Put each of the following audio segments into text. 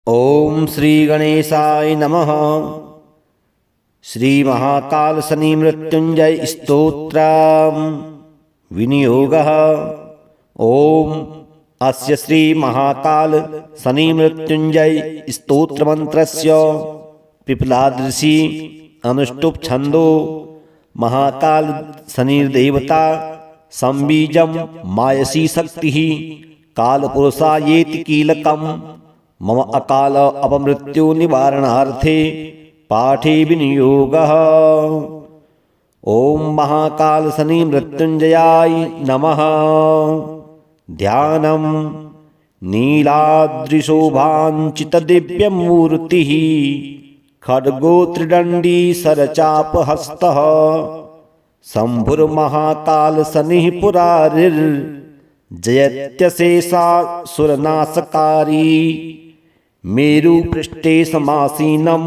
ओम श्री गणेशाय नमः। श्री महाकाल शनि मृत्युंजय स्तोत्र विनियोगः। ओम अस्य श्री महाकाल शनि मृत्युंजय स्तोत्र मंत्रस्य पिपलाद ऋषि अनुष्टुप छंदो महाकाल शनिर्देवता संबीजम मायसी शक्ति कालपुरुषायेति कीलकम मम अकाल अपमृत्यु निवारणार्थे पाठे विनियोगः। ओम महाकाल शनि मृत्युंजयाय नमः। ध्यानम नीलाद्रिशोभांचित दिव्य मूर्ति खड्गो त्रिदंडी सरचापहस्तः शंभुर्महाकाल शनि पुरारिर् जयत्यशेषासुरनाशकारी मेरु पृष्ठे समासीनं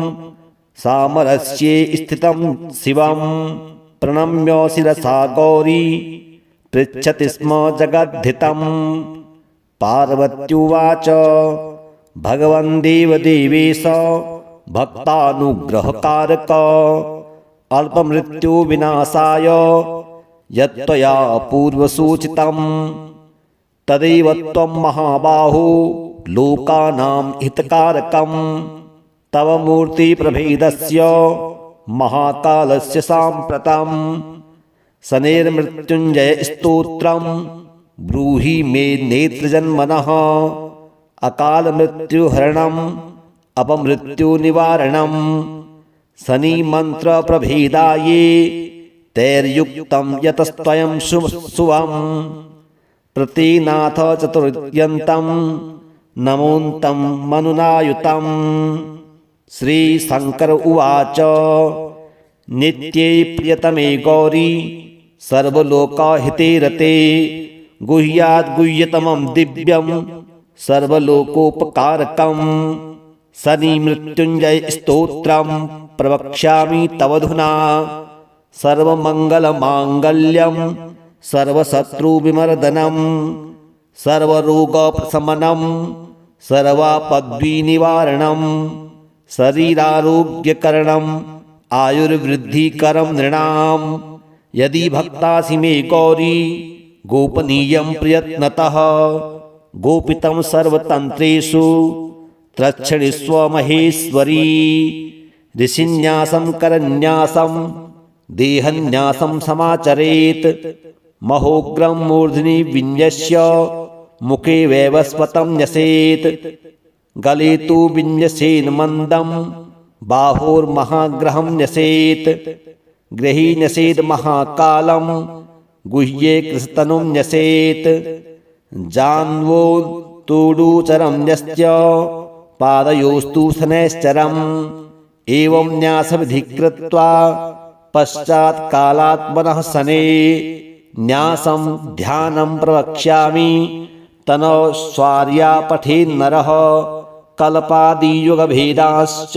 सामरस्ये स्थितं शिवं प्रणम्य शिरसा गौरी पृच्छति स्म जगद्धितं। पार्वत्युवाच भगवन् देवदेवेश भक्तानुग्रहकारक अल्पमृत्युविनाशाय यत्त्वया पूर्वसूचितं तदैव त्वं महाबाहो लोकानां हितकारकं तव मूर्तिप्रभेदस्य महाकालस्य साम्प्रतं शनेर्मृत्युञ्जय स्तोत्रं ब्रूहि मे नेत्रजन्मनः अकालमृत्युहरणम् अपमृत्युनिवारणं शनिमन्त्रप्रभेदाये तैर्युक्तं यतस्त्वयं शुभं प्रतिनाथ चतुर्यन्तं नमोन्तं मनुनायुतं। श्री शंकर उवाच नित्ये प्रियतमे गौरी सर्वलोकहिते रते गुह्याद्गुह्यतमं दिव्यं सर्वलोकोपकारकं शनि मृत्युंजय स्तोत्रं प्रवक्ष्यामि तवधुना सर्वमंगलमांगल्यं सर्वशत्रुविमर्दनं सर्वरोगप्रशमनं सर्वापद्विनिवारणं शरीरारोग्यकरणं आयुर्वृद्धिकरं नृणां यदि भक्तासि मे गौरी गोपनीयं प्रयत्नतः गोपितं सर्वतन्त्रेषु त्रक्षणीस्व महेश्वरी। ऋषिन्यासं करन्यासं देहन्यासं समाचरेत् महोग्रं मूर्ध्नि विन्यस्य मुखे वैवस्वतं न्यसेत् गले तु विन्यसेन् मन्दं बाहोर्महाग्रहं न्यसेत् गृही न्यसेत् महाकालं गुह्ये कृशतनुं न्यसेत् जान्वो तूडूचरं न्यस्य पादयोस्तु शनैश्चरम् एवं न्यासविधि कृत्वा पश्चात् कालात्मनः शने न्यासं ध्यानं प्रवक्ष्यामि तनोस्वार्या पठेन्नरः कल्पादियुगभेदाश्च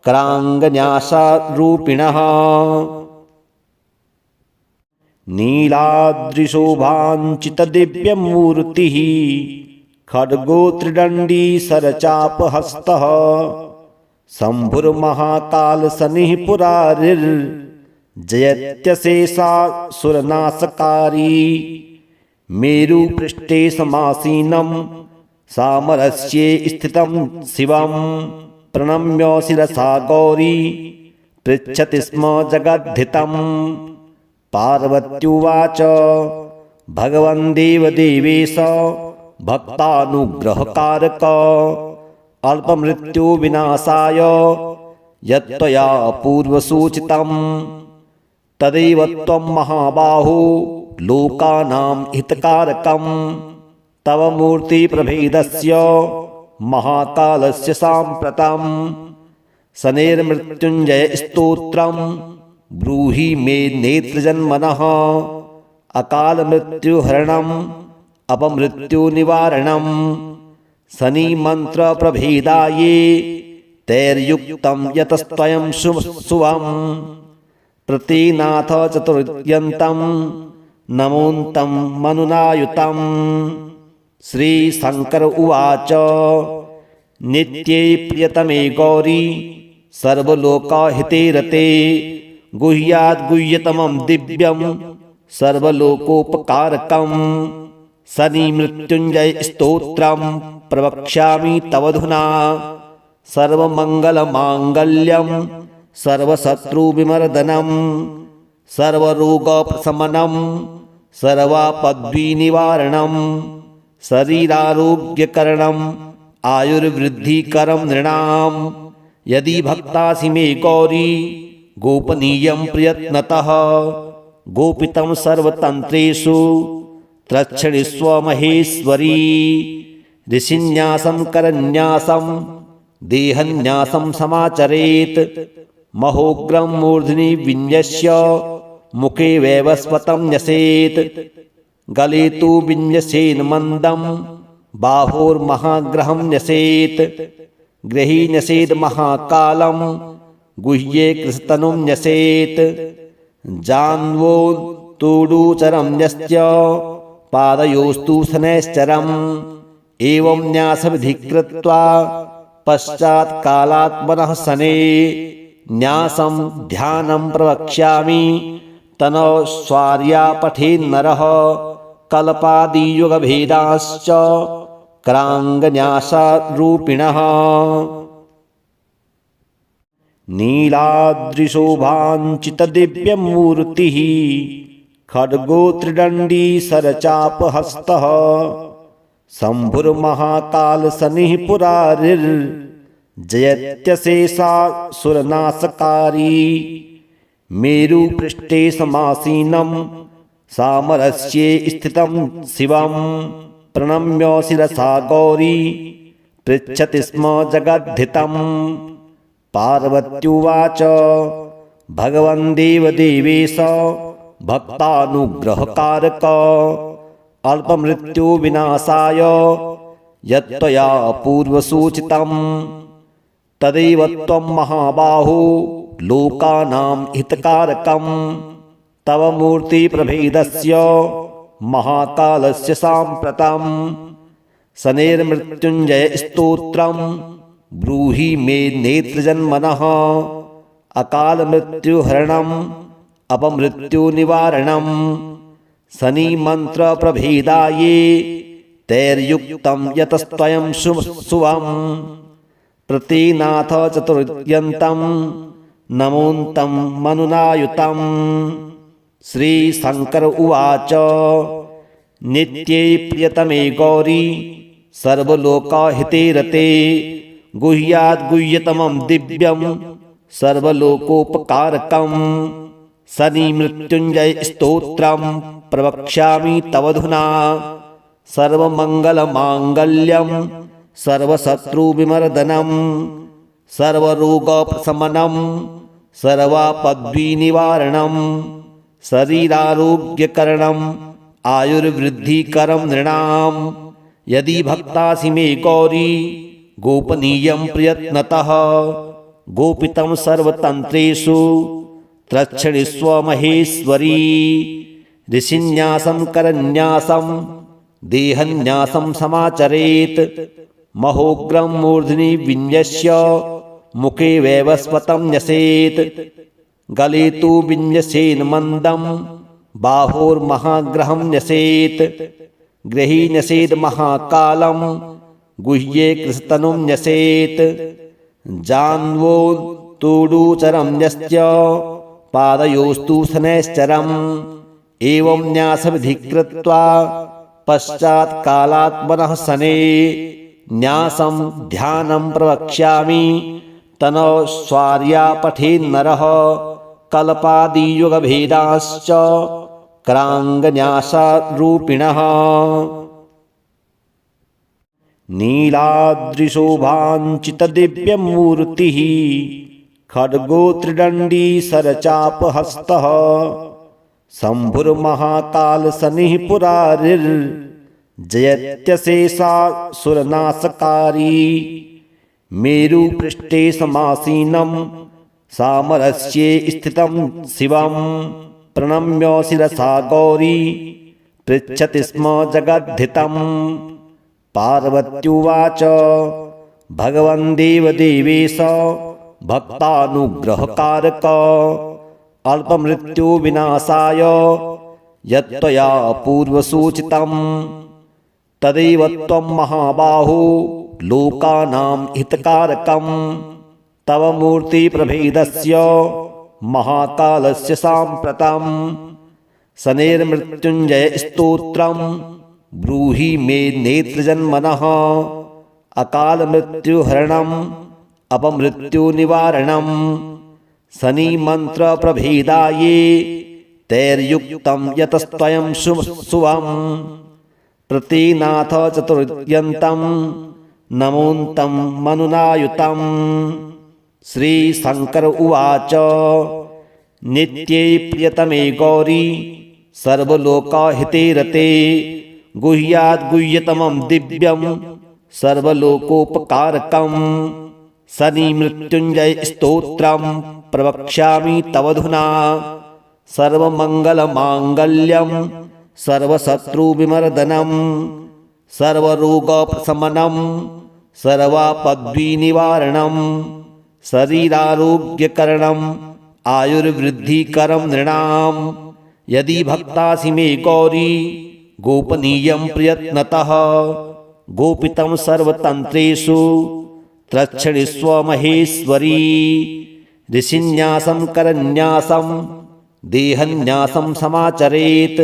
क्राङ्गन्यासरूपिणः। नीलाद्रिशोभाञ्चितदिव्यमूर्तिः खड्गो त्रिदण्डी सरचापहस्तः शंभुर्महाकाल शनि पुरारिर् जयत्यशेषासुरनाशकारी मेरु पृष्ठे समासीनं सामरस्ये स्थितं शिवं प्रणम्य शिरसा गौरी पृच्छति स्म जगद्धितं। पार्वत्युवाच भगवन् देवदेवेश भक्तानुग्रहकारक अल्पमृत्युविनाशाय यत्त्वया पूर्वसूचितं तदैव त्वं महाबाहो लोकानां हितकारकं तव मूर्तिप्रभेदस्य महाकालस्य साम्प्रतं शनेर्मृत्युञ्जय स्तोत्रं ब्रूहि मे नेत्रजन्मनः अकालमृत्युहरणम् अपमृत्युनिवारणं शनिमन्त्रप्रभेदाये तैर्युक्तं यतस्त्वयं शुभं प्रतिनाथ चतुर्यन्तं नमोन्तं मनुनायुतं। श्री शंकर उवाच नित्ये प्रियतमे गौरी सर्वलोकहिते रते गुह्याद् गुह्यतमं दिव्यं सर्वलोकोपकारकं शनि मृत्युंजय स्तोत्रं प्रवक्ष्यामि तवधुना सर्वमंगलमांगल्यं सर्वशत्रुविमर्दनं सर्वरोगप्रशमनं सर्वापद्विनिवारणं शरीरारोग्यकरणम् आयुर्वृद्धिकरं नृणां यदि भक्तासि मे गौरी गोपनीयं प्रयत्नतः गोपितं सर्वतन्त्रेषु त्रक्षणीस्व महेश्वरी ऋषिन्यासं करन्यासं देहन्यासं समाचरेत् महोग्रं मूर्ध्नि विन्यस्य मुखे वैवस्वतं न्यसेत् गले तु विन्यसेन् मन्दं बाहोर्महाग्रहं न्यसेत् गृही न्यसेत् महाकालं गुह्ये कृशतनुं न्यसेत् जान्वो तूडूचरं न्यस्य पादयोस्तु शनैश्चरम् एवं न्यासविधि कृत्वा पश्चात् कालात्मनः शने न्यासं ध्यानं प्रवक्ष्यामि तनोस्वार्या पठेन्नरः कल्पादियुगभेदाश्च क्राङ्गन्यासरूपिणः नीलाद्रिशोभाञ्चितदिव्यमूर्तिः खड्गो त्रिदण्डी सरचापहस्तः शम्भुर्महाकालशनिः पुरारिर्जयत्यशेषासुरनाशकारी मेरुपृष्ठे समासीनं सामरस्ये स्थितं शिवं प्रणम्य शिरसा गौरी पृच्छति स्म जगद्धितं पार्वत्युवाच भगवन् देवदेवेश भक्तानुग्रहकारक अल्पमृत्युविनाशाय यत्त्वया पूर्वसूचितं तदेव त्वं महाबाहो लोकानां हितकारकं तव मूर्तिप्रभेदस्य महाकालस्य साम्प्रतं शनेर्मृत्युञ्जय स्तोत्रं ब्रूहि मे नेत्रजन्मनः अकालमृत्युहरणम् अपमृत्युनिवारणं शनिमन्त्रप्रभेदाये तैर्युक्तं यतस्त्वयं शुभं प्रतीनाथ चतुर्यन्तं नमोऽन्तं मनुनायुतं श्रीशङ्कर उवाच नित्ये प्रियतमे गौरी सर्वलोकहिते रते गुह्याद् गुह्यतमं दिव्यं सर्वलोकोपकारकं शनि मृत्युंजय स्तोत्रं प्रवक्ष्यामि तवधुना सर्वमंगलमांगल्यं सर्वशत्रुविमर्दनं सर्वरोगप्रशमनं सर्वापद्विनिवारणं शरीरारोग्यकरणम् आयुर्वृद्धिकरं नृणां यदि भक्तासि मे गौरी गोपनीयं प्रयत्नतः गोपितं सर्वतन्त्रेषु त्रक्षणीस्व महेश्वरी ऋषिन्यासं करन्यासं देहन्यासं समाचरेत् महोग्रं मूर्ध्नि विन्यस्य मुखे वैवस्वतं न्यसेत् गले तु विन्यसेन् मन्दं बाहोर्महाग्रहं न्यसेत् गृही न्यसेत् महाकालं गुह्ये कृशतनुं न्यसेत् जान्वो तूडूचरं न्यस्य पादयोस्तु शनैश्चरम् एवं न्यासविधि कृत्वा पश्चात् कालात्मनः शने न्यासं ध्यानं प्रवक्ष्यामि तनोस्वार्या पठेन्नरः कल्पादियुगभेदाश्च क्राङ्गन्यासरूपिणः नीलाद्रिशोभाञ्चितदिव्यमूर्तिः खड्गो त्रिदण्डी सरचापहस्तः शम्भुर्महाकालशनिः पुरारिर्जयत्यशेषासुरनाशकारी मेरुपृष्ठे समासीनं सामरस्ये स्थितं शिवं प्रणम्य शिरसा गौरी पृच्छति स्म जगद्धितं पार्वत्युवाच भगवन् देवदेवेश भक्तानुग्रहकारक अल्पमृत्युविनाशाय यत्त्वया पूर्वसूचितं तदैव त्वं महाबाहो लोकानां हितकारकं तव मूर्तिप्रभेदस्य महाकालस्य साम्प्रतं शनैर्मृत्युञ्जय स्तोत्रं ब्रूहि मे नेत्रजन्मनः अकालमृत्युहरणम् अपमृत्युनिवारणं शनिमन्त्रप्रभेदाये तैर्युक्तं यतस्त्वयं शुभं प्रतीनाथ चतुर्यन्तं नमोऽन्तं मनुनायुतं श्रीशङ्कर उवाच नित्ये प्रियतमे गौरी सर्वलोकहिते रते गुह्याद्गुह्यतमं दिव्यं सर्वलोकोपकारकं शनिमृत्युञ्जय स्तोत्रं प्रवक्ष्यामि तवधुना सर्वमङ्गलमाङ्गल्यं सर्वशत्रुविमर्दनं सर्वरोगप्रशमनं सर्वापद्विनिवारणं शरीरारोग्यकरणम् आयुर्वृद्धिकरं नृणां यदि भक्तासि मे गौरी गोपनीयं प्रयत्नतः गोपितं सर्वतन्त्रेषु त्रक्षणीस्व महेश्वरी ऋषिन्यासं करन्यासं देहन्यासं समाचरेत्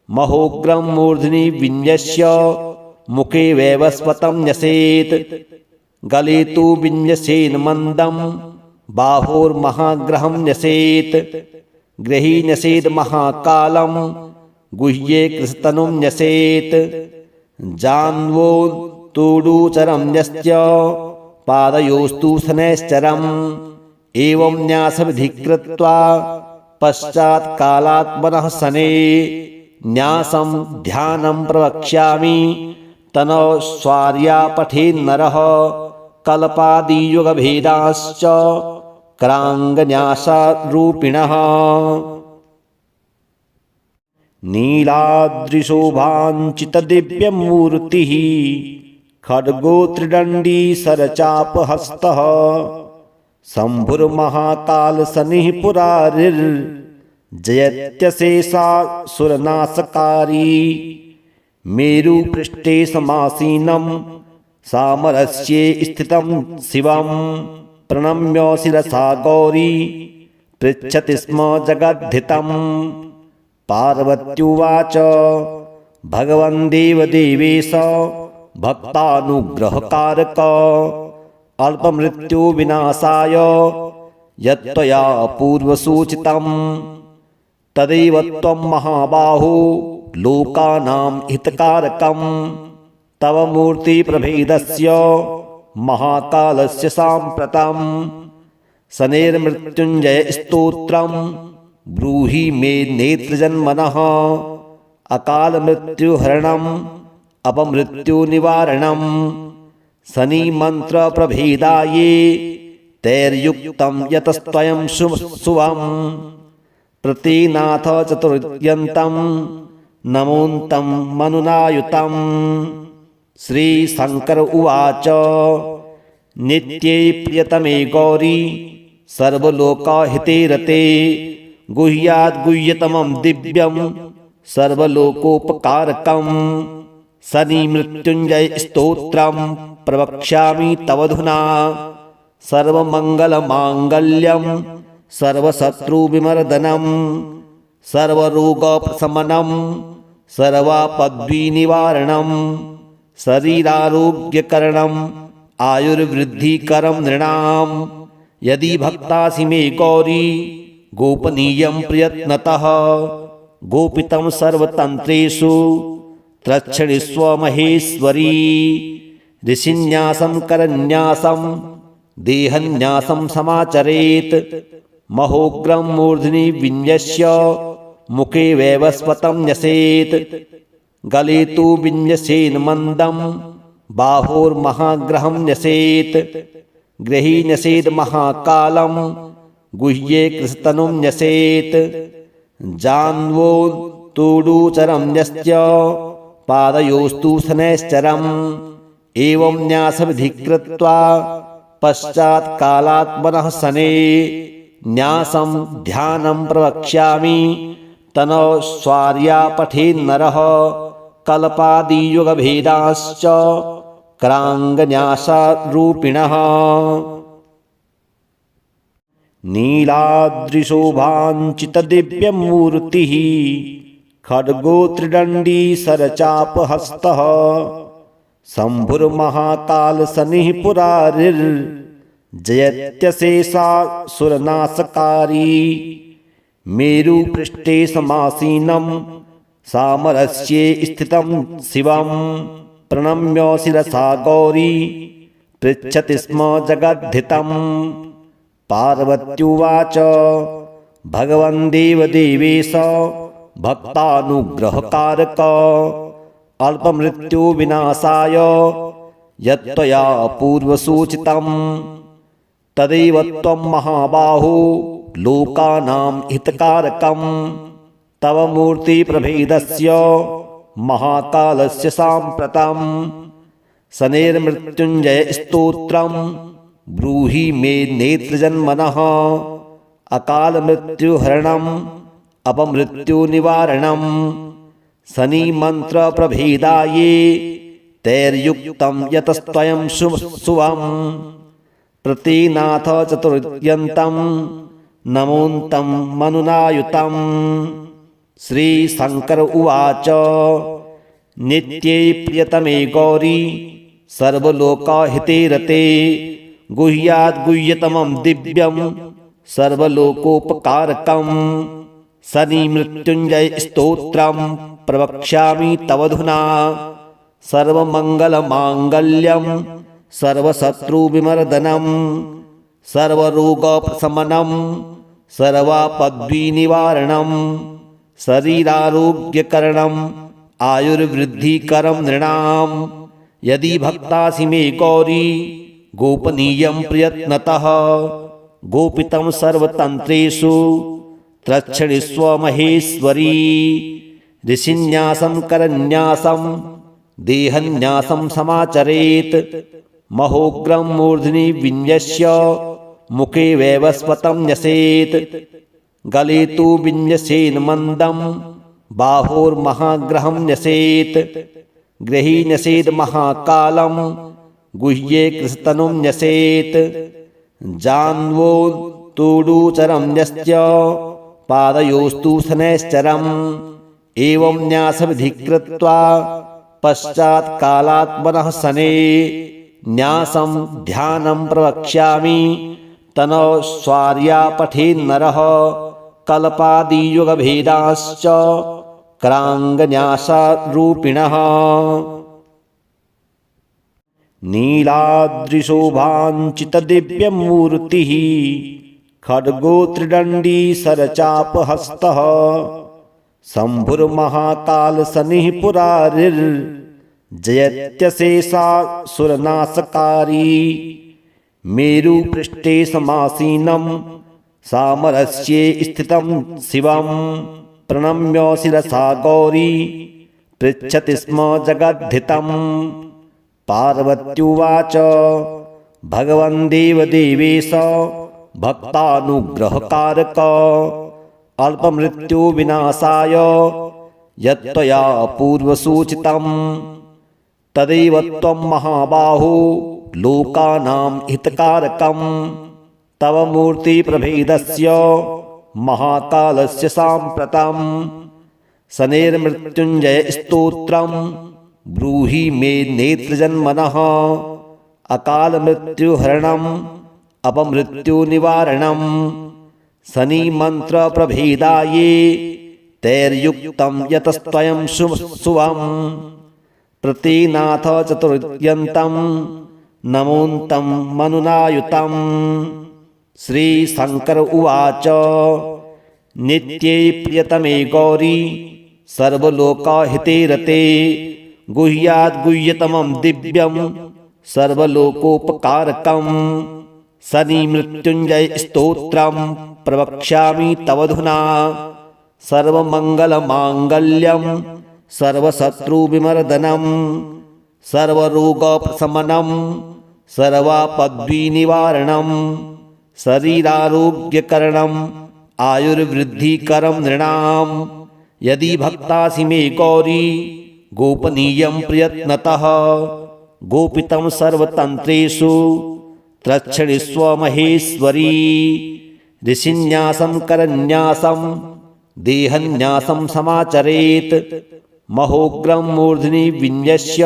महोग्रं मूर्ध्नि विन्यस्य मुखे वैवस्वतं न्यसेत् गले तु विन्यसेन मन्दं बाहोर्महाग्रहं न्यसेत् गृही न्यसेत् महाकालं गुह्ये कृतनुं न्यसेत् जान्वो तूडूचरं न्यस्य पादयोस्तु शनैश्चरम् एवं न्यासविधि कृत्वा पश्चात् कालात्मनः शने न्यासं ध्यानं प्रवक्ष्यामि तनोस्वार्या पठेन्नरः कल्पादियुगभेदाश्च क्राङ्गन्यासरूपिणः नीलाद्रिशोभाञ्चितदिव्यमूर्तिः खड्गो त्रिदण्डी सरचापहस्तः शम्भुर्महाकालशनिः पुरारिर्जयत्यशेषासुरनाशकारी मेरुपृष्ठे समासीनं सामरस्ये स्थितं शिवं प्रणम्य शिरसा गौरी पृच्छति स्म जगद्धितं पार्वत्युवाच भगवन् देवदेवेश भक्तानुग्रहकारक अल्पमृत्युविनाशाय यत्त्वया पूर्वसूचितं तदैव त्वं महाबाहो लोकानां हितकारकं तव मूर्तिप्रभेदस्य महाकालस्य साम्प्रतं शनैर्मृत्युञ्जय स्तोत्रं ब्रूहि मे नेत्रजन्मनः अकालमृत्युहरणम् अपमृत्युनिवारणं शनिमन्त्रप्रभेदाये तैर्युक्तं यतस्त्वयं शुभं प्रतीनाथ चतुर्यन्तं नमोऽन्तं मनुनायुतं श्रीशङ्कर उवाच नित्ये प्रियतमे गौरी सर्वलोकहिते रते गुह्याद्गुह्यतमं दिव्यं सर्वलोकोपकारकं शनिमृत्युञ्जय स्तोत्रं प्रवक्ष्यामि तवधुना सर्वमङ्गलमाङ्गल्यं सर्वशत्रुविमर्दनं सर्वरोगप्रशमनं सर्वापद्विनिवारणं शरीरारोग्यकरणम् आयुर्वृद्धिकरं नृणां यदि भक्तासि मे गौरी गोपनीयं प्रयत्नतः गोपितं सर्वतन्त्रेषु त्रक्षणीस्व महेश्वरी ऋषिन्यासं करन्यासं देहन्यासं समाचरेत् महोग्रं मूर्ध्नि विन्यस्य मुखे वैवस्वतं न्यसेत् गले तु विन्यसेन मन्दं बाहोर्महाग्रहं न्यसेत् गृही न्यसेत् महाकालं गुह्ये कृतनुं न्यसेत् जान्वो तूडूचरं न्यस्य पादयोस्तु शनैश्चरम् एवं न्यासविधि कृत्वा पश्चात् कालात्मनः शने न्यासं ध्यानं प्रवक्ष्यामि तनो स्वार्या पठेन्नरः कल्पादियुगभेदाश्च क्राङ्गन्यासरूपिणः। नीलाद्रिशोभाञ्चितदिव्यमूर्तिः खड्गो त्रिदण्डी सरचापहस्तः शम्भुर्महाकालशनिः पुरारिर्जयत्यशेषासुरनाशकारी मेरुपृष्ठे समासीनं सामरस्ये स्थितं शिवं प्रणम्य शिरसा गौरी पृच्छति स्म जगद्धितं। पार्वत्युवाच भगवन् देवदेवेश भक्तानुग्रहकारक अल्पमृत्युविनाशाय यत्त्वया पूर्वसूचितं तदेव त्वं महाबाहो लोकानां हितकारकं तव मूर्तिप्रभेदस्य महाकालस्य साम्प्रतं शनेर्मृत्युञ्जय स्तोत्रं ब्रूहि मे नेत्रजन्मनः अकालमृत्युहरणम् अपमृत्युनिवारणं शनिमन्त्रप्रभेदाये तैर्युक्तं यतस्त्वयं शुभं प्रतिनाथ चतुर्यन्तं नमोऽन्तं मनुनायुतं। श्रीशङ्कर उवाच नित्ये प्रियतमे गौरी सर्वलोकहिते रते गुह्याद्गुह्यतमं दिव्यं सर्वलोकोपकारकं शनिमृत्युञ्जय स्तोत्रं प्रवक्ष्यामि तवधुना सर्वमङ्गलमाङ्गल्यं सर्वशत्रुविमर्दनं सर्वरोगप्रशमनं सर्वापद्विनिवारणं शरीरारोग्यकरणम् आयुर्वृद्धिकरं नृणां यदि भक्तासि मे गौरी गोपनीयं प्रयत्नतः गोपितं सर्वतन्त्रेषु त्रक्षणिस्व महेश्वरी। ऋषिन्यासं करन्यासं देहन्यासं समाचरेत् महोग्रं मूर्ध्नि विन्यस्य मुखे वैवस्वतं न्यसेत् गले तु विन्यसेन् मन्दं बाहोर्महाग्रहं न्यसेत् गृही न्यसेत् महाकालं गुह्ये कृशतनुं न्यसेत् जान्वो तूडूचरं न्यस्य पादयोस्तु शनैश्चरम् एवं न्यासविधि कृत्वा पश्चात् कालात्मनः शने न्यासं ध्यानं प्रवक्ष्यामि तनो स्वार्या पठेन्नरः कल्पादियुगभेदाश्च क्राङ्गन्यासरूपिणः। नीलाद्रिशोभाञ्चितदिव्यमूर्तिः खड्गो त्रिदण्डी सरचापहस्तः शम्भुर्महाकालशनिः पुरारिर्जयत्यशेषासुरनाशकारी मेरुपृष्ठे समासीनं सामरस्ये स्थितं शिवं प्रणम्य शिरसा गौरी पृच्छति स्म जगद्धितं। पार्वत्युवाच भगवन् देवदेवेश भक्तानुग्रहकारक अल्पमृत्युविनाशाय यत्त्वया पूर्वसूचितं तदेव त्वं महाबाहो लोकानां हितकारकं तव मूर्तिप्रभेदस्य महाकालस्य साम्प्रतं शनेर्मृत्युञ्जय स्तोत्रं ब्रूहि मे नेत्रजन्मनः अकालमृत्युहरणम् अपमृत्युनिवारणं शनिमन्त्रप्रभेदाये तैर्युक्तं यतस्त्वयं शुभं प्रतिनाथ चतुर्यन्तं नमोऽन्तं मनुनायुतं। श्रीशङ्कर उवाच नित्ये प्रियतमे गौरी सर्वलोकहिते रते गुह्याद्गुह्यतमं दिव्यं सर्वलोकोपकारकं शनिमृत्युञ्जय स्तोत्रं प्रवक्ष्यामि तवधुना सर्वमङ्गलमाङ्गल्यं सर्वशत्रुविमर्दनं सर्वरोगप्रशमनं सर्वापद्विनिवारणं शरीरारोग्यकरणम् आयुर्वृद्धिकरं नृणां यदि भक्तासि मे गौरी गोपनीयं प्रयत्नतः गोपितं सर्वतन्त्रेषु त्रक्षणीस्व महेश्वरी ऋषिन्यासं करन्यासं देहन्यासं समाचरेत् महोग्रं मूर्ध्नि विन्यस्य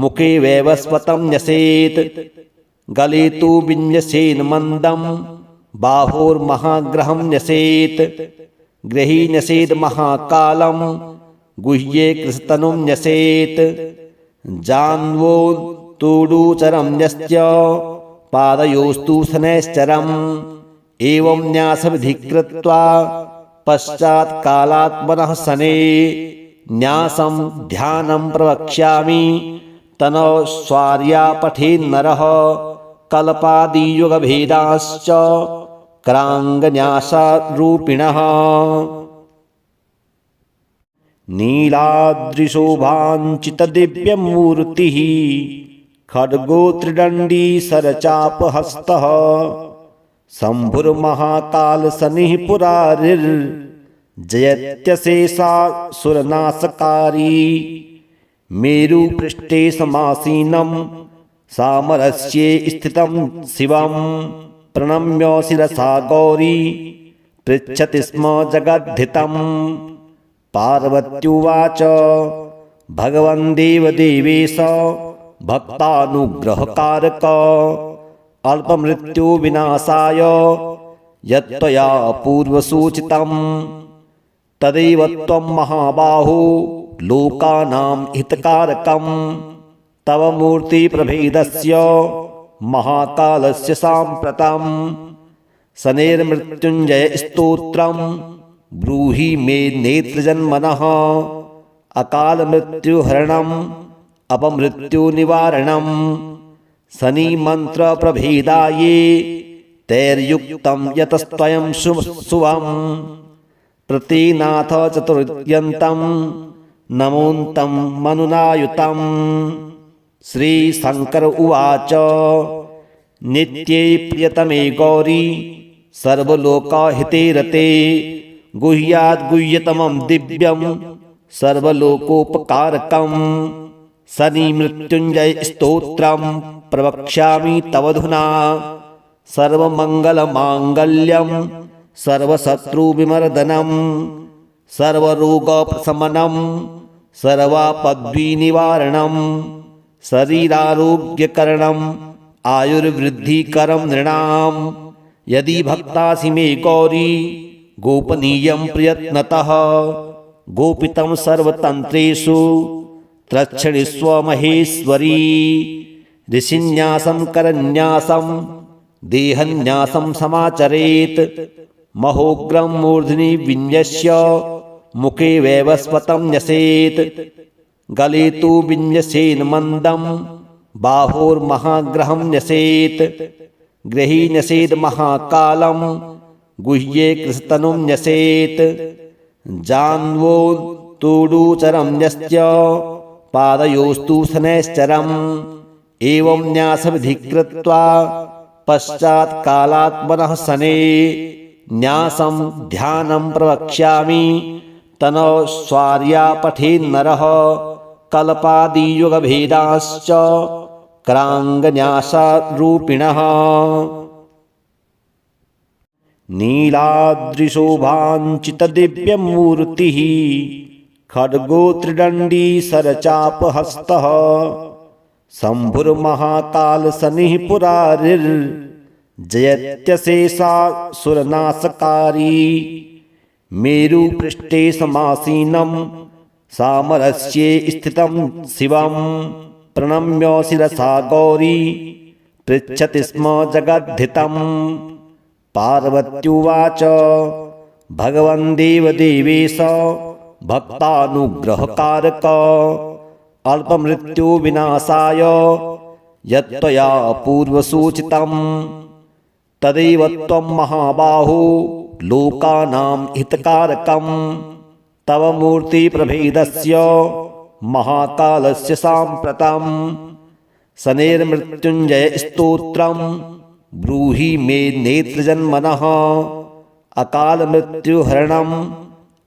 मुखे वैवस्वतं न्यसेत् गले तु विन्यसेन मन्दं बाहोर्महाग्रहं न्यसेत् गृही न्यसेत् महाकालं गुह्ये कृशतनुं न्यसेत् जान्वो तूडूचरं न्यस्य पादयोस्तु शनैश्चरम् एवं न्यासविधि कृत्वा पश्चात् कालात्मनः शने न्यासं ध्यानं प्रवक्ष्यामि तनोस्वार्या पठेन्नरः कल्पादियुगभेदाश्च क्राङ्गन्यासरूपिणः नीलाद्रिशोभाञ्चितदिव्यमूर्तिः खड्गो त्रिदण्डी सरचापहस्तः शम्भुर्महाकालशनिः पुरारिर्जयत्यशेषासुरनाशकारी मेरुपृष्ठे समासीनं सामरस्ये स्थितं शिवं प्रणम्य शिरसा गौरी पृच्छति स्म जगद्धितं पार्वत्युवाच भगवन् देवदेवेश भक्तानुग्रहकारक अल्पमृत्युविनाशाय यत्त्वया पूर्वसूचितं तदैव त्वं महाबाहो लोकानां हितकारकं तव मूर्तिप्रभेदस्य महाकालस्य साम्प्रतं शनेर्मृत्युञ्जय स्तोत्रं ब्रूहि मे नेत्रजन्मनः अकालमृत्युहरणम् अपमृत्युनिवारणं शनिमन्त्रप्रभेदाये तैर्युक्तं यतस्त्वयं शुभं प्रतिनाथ चतुर्यन्तं नमोऽन्तं मनुनायुतं श्रीशङ्कर उवाच नित्ये प्रियतमे गौरी सर्वलोकहिते रते गुह्याद्गुह्यतमं दिव्यं सर्वलोकोपकारकं शनिमृत्युञ्जय स्तोत्रं प्रवक्ष्यामि तवधुना सर्वमङ्गलमाङ्गल्यं सर्वशत्रुविमर्दनं सर्वरोगप्रशमनं सर्वापद्विनिवारणं शरीरारोग्यकरणम् आयुर्वृद्धिकरं नृणां यदि भक्तासि मे गौरी गोपनीयं प्रयत्नतः गोपितं सर्वतन्त्रेषु त्रक्षणीस्व महेश्वरी ऋषिन्यासं करन्यासं देहन्यासं समाचरेत् महोग्रं मूर्ध्नि विन्यस्य मुखे वैवस्वतं न्यसेत् गले तु विन्यसेन मन्दं बाहोर्महाग्रहं न्यसेत् गृही न्यसेत् महाकालं गुह्ये कृशतनुं न्यसेत् जान्वो तूडूचरं न्यस्य पादयोस्तु शनैश्चरम् एवं न्यासविधि कृत्वा पश्चात् कालात्मनः शने न्यासं ध्यानं प्रवक्ष्यामि तनोस्वार्या पठेन्नरः कल्पादियुगभेदाश्च क्राङ्गन्यासरूपिणः नीलाद्रिशोभाञ्चितदिव्यमूर्तिः खड्गो त्रिदण्डी सरचापहस्तः शम्भुर्महाकालशनिः पुरारिर्जयत्यशेषासुरनाशकारी मेरुपृष्ठे समासीनं सामरस्ये स्थितं शिवं प्रणम्य शिरसा गौरी पृच्छति स्म जगद्धितं पार्वत्युवाच भगवन् देवदेवेश भक्तानुग्रहकारक अल्पमृत्युविनाशाय यत्त्वया पूर्वसूचितं तदैव त्वं महाबाहो लोकानां हितकारकं तव मूर्तिप्रभेदस्य महाकालस्य साम्प्रतं शनेर्मृत्युञ्जय स्तोत्रं ब्रूहि मे नेत्रजन्मनः अकाल मृत्युहरणम्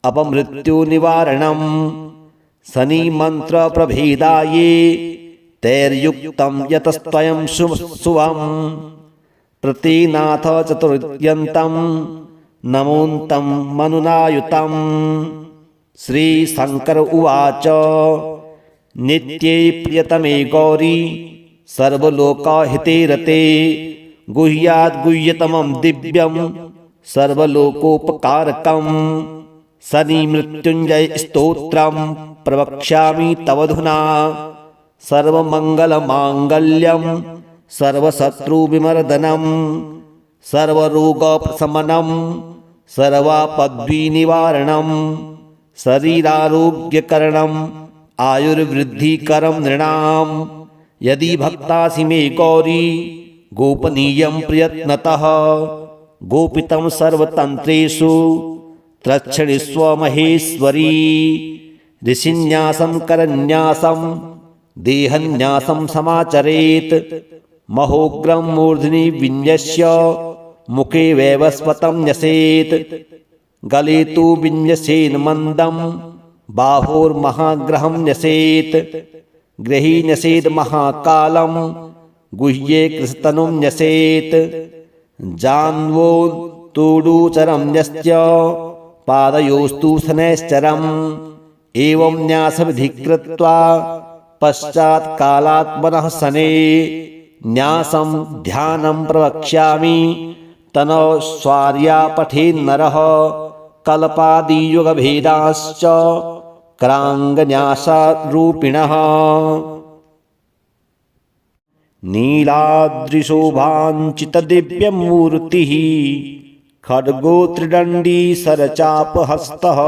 अपमृत्युनिवारणं शनि मंत्र प्रभेदाये तैर्युक्तं यतस्त्वयं शुभं प्रतिनाथ चतुर्यन्तं नमोन्तं मनुनायुतं। श्री शंकर उवाच नित्ये प्रियतमे गौरी सर्वलोकहिते रते गुह्याद्गुह्यतमं दिव्यं सर्वलोकोपकारकं शनि मृत्युंजय स्तोत्रं प्रवक्ष्यामि तवधुना सर्वमंगलमांगल्यं सर्वशत्रुविमर्दनं सर्वरोगोपशमनं सर्वापद्विनिवारणं शरीरारोग्यकरणं आयुर्वृद्धिकरं नृणां। यदि भक्तासि मे गौरी गोपनीयं प्रयत्नतः गोपितं सर्वतन्त्रेषु त्रक्षणीस्व महेश्वरी। ऋषिन्यासं करन्यासं देहन्यासं समाचरेत् महोग्रं मूर्ध्नि विन्यस्य मुखे वैवस्वतं न्यसेत् गले तु विन्यसेन मन्दं बाहोर्महाग्रहं न्यसेत् गृही न्यसेत् महाकालं गुह्ये कृशतनुं न्यसेत् जान्वो तूडूचरं न्यस्य पादयोस्तु शनैश्चरम् एवं न्यासविधि कृत्वा पश्चात् कालात्मनः शने न्यासं ध्यानं प्रवक्ष्यामि तनो स्वार्या पठेन्नरः कल्पादियुगभेदाश्च क्राङ्गन्यासरूपिणः। नीलाद्रिशोभाञ्चितदिव्यमूर्तिः खड्गो त्रिदण्डी सरचापहस्तः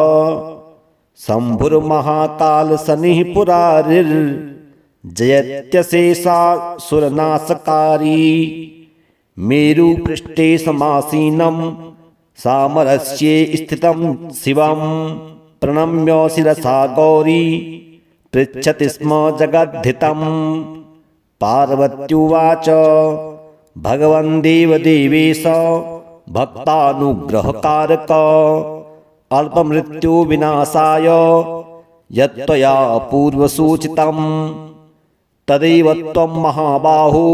शम्भुर्महाकालशनिः पुरारिर्जयत्यशेषासुरनाशकारी मेरुपृष्ठे समासीनं सामरस्ये स्थितं शिवं प्रणम्य शिरसा गौरी पृच्छति स्म जगद्धितं। पार्वत्युवाच भगवन् देवदेवेश भक्तानुग्रहकारक अल्पमृत्युविनाशाय यत्त्वया पूर्वसूचितं तदेव त्वं महाबाहो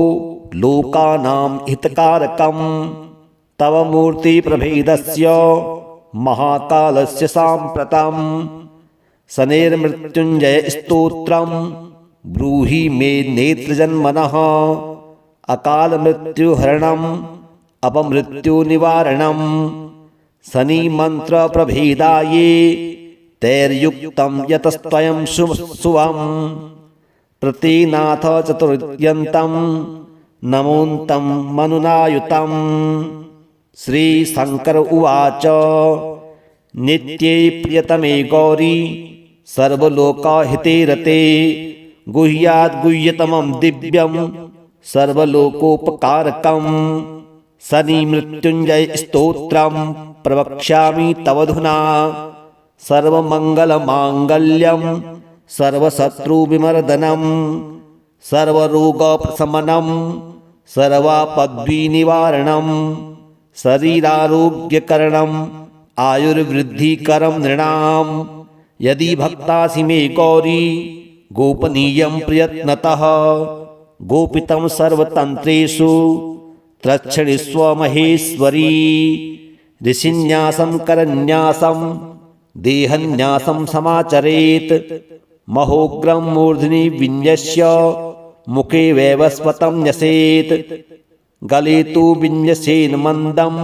लोकानां हितकारकं तव मूर्तिप्रभेदस्य महाकालस्य साम्प्रतं शनेर्मृत्युञ्जय स्तोत्रं ब्रूहि मे नेत्रजन्मनः अकाल मृत्युहरणम् अपमृत्युनिवारणं शनि मंत्र प्रभेदाये तैर्युक्तं यतस्त्वयं शुभं प्रतिनाथ चतुर्यन्तं नमोन्तं मनुनायुतं। श्री शंकर उवाच नित्ये प्रियतमे गौरी सर्वलोकहिते रते गुह्याद्गुह्यतमं दिव्यं सर्वलोकोपकारकं शनि मृत्युंजय स्तोत्रं प्रवक्ष्यामि तवधुना सर्वमंगलमांगल्यं सर्वशत्रुविमर्दनं सर्वरोगोपशमनं सर्वापद्विनिवारणं शरीरारोग्यकरणं आयुर्वृद्धिकरं नृणां। यदि भक्तासि मे गौरी गोपनीयं प्रयत्नतः गोपितं सर्वतन्त्रेषु त्रक्षणीस्व महेश्वरी। ऋषिन्यासं करन्यासं देहन्यासं समाचरेत् महोग्रं मूर्ध्नि विन्यस्य मुखे वैवस्वतं न्यसेत् गले तु विन्यसेन मन्दं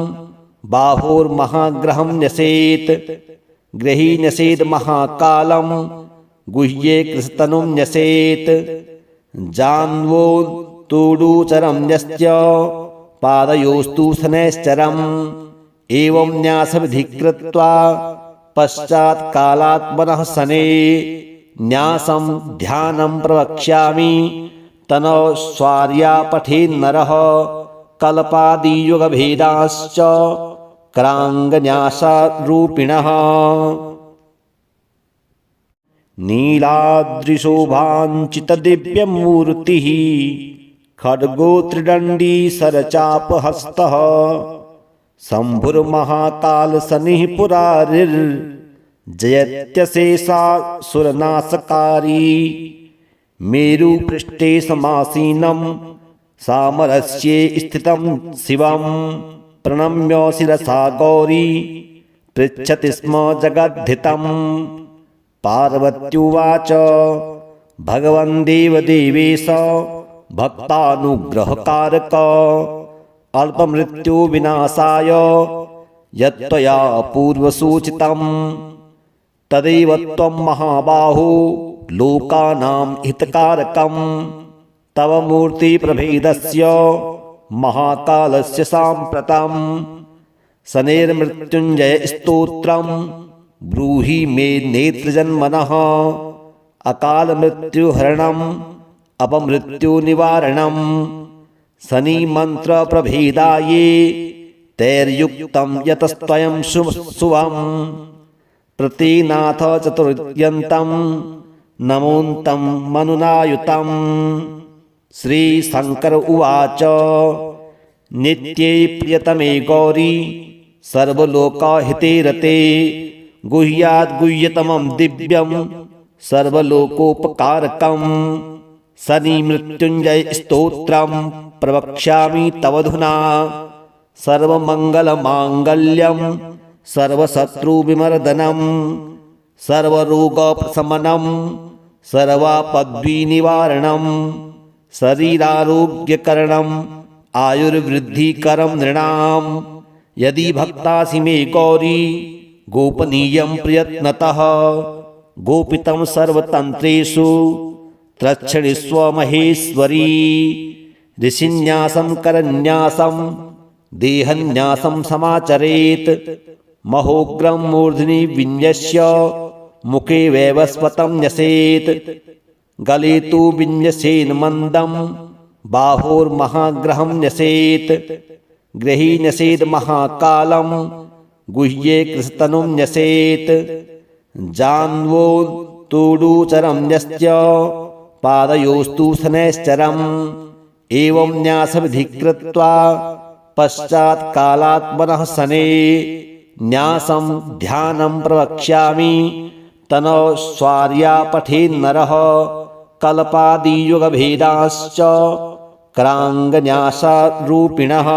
बाहोर्महाग्रहं न्यसेत् गृही न्यसेत् महाकालं गुह्ये कृशतनुं न्यसेत् जान्वो तूडूचरं न्यस्य पादयोस्तु शनैश्चरम् एवं न्यासविधि कृत्वा पश्चात् कालात्मनः शने न्यासं ध्यानं प्रवक्ष्यामि तनो स्वार्या पठेन्नरः कल्पादियुगभेदाश्च क्राङ्गन्यासरूपिणः। नीलाद्रिशोभाञ्चितदिव्यमूर्तिः खड्गो त्रिदण्डी सरचापहस्तः शम्भुर्महाकालशनिः पुरारिर्जयत्यशेषासुरनाशकारी मेरुपृष्ठे समासीनं सामरस्ये स्थितं शिवं प्रणम्य शिरसा गौरी पृच्छति स्म जगद्धितं पार्वत्युवाच भगवन् देवदेवेश भक्तानुग्रहकारक अल्पमृत्युविनाशाय यत्त्वया पूर्वसूचितं तदेव त्वं महाबाहो लोकानां हितकारकं तव मूर्तिप्रभेदस्य महाकालस्य साम्प्रतं शनेर्मृत्युञ्जयस्तोत्रं ब्रूहि मे नेत्रजन्मनः अकालमृत्युहरणम् अपमृत्युनिवारणं शनिमन्त्रप्रभेदाये तैर्युक्तं यतस्त्वयं शुभं प्रतिनाथ चतुर्यन्तं नमोऽन्तं मनुनायुतं श्रीशङ्कर उवाच नित्ये प्रियतमे गौरी सर्वलोकहिते रते गुह्याद्गुह्यतमं दिव्यं सर्वलोकोपकारकं शनिमृत्युञ्जय स्तोत्रं प्रवक्ष्यामि तवधुना सर्वमङ्गलमाङ्गल्यं सर्वशत्रुविमर्दनं सर्वरोगप्रशमनं सर्वापद्विनिवारणं शरीरारोग्यकरणम् आयुर्वृद्धिकरं नृणां यदि भक्तासि मे गौरी गोपनीयं प्रयत्नतः गोपितं सर्वतन्त्रेषु त्रक्षणिस्व महेश्वरी ऋषिन्यासं करन्यासं देहन्यासं समाचरेत् महोग्रं मूर्ध्नि विन्यस्य मुखे वैवस्वतं न्यसेत् गले तु विन्यसेन् मन्दं बाहोर्महाग्रहं न्यसेत् गृही न्यसेत् महाकालं गुह्ये कृशतनुं न्यसेत् जान्वो तूडूचरं न्यस्य पादयोस्तु शनैश्चरम् एवं न्यासविधि कृत्वा पश्चात्कालात्मनः शने न्यासं ध्यानं प्रवक्ष्यामि तनस्वार्या पठेन्नरः कल्पादियुगभेदाश्च क्राङ्गन्यासरूपिणः।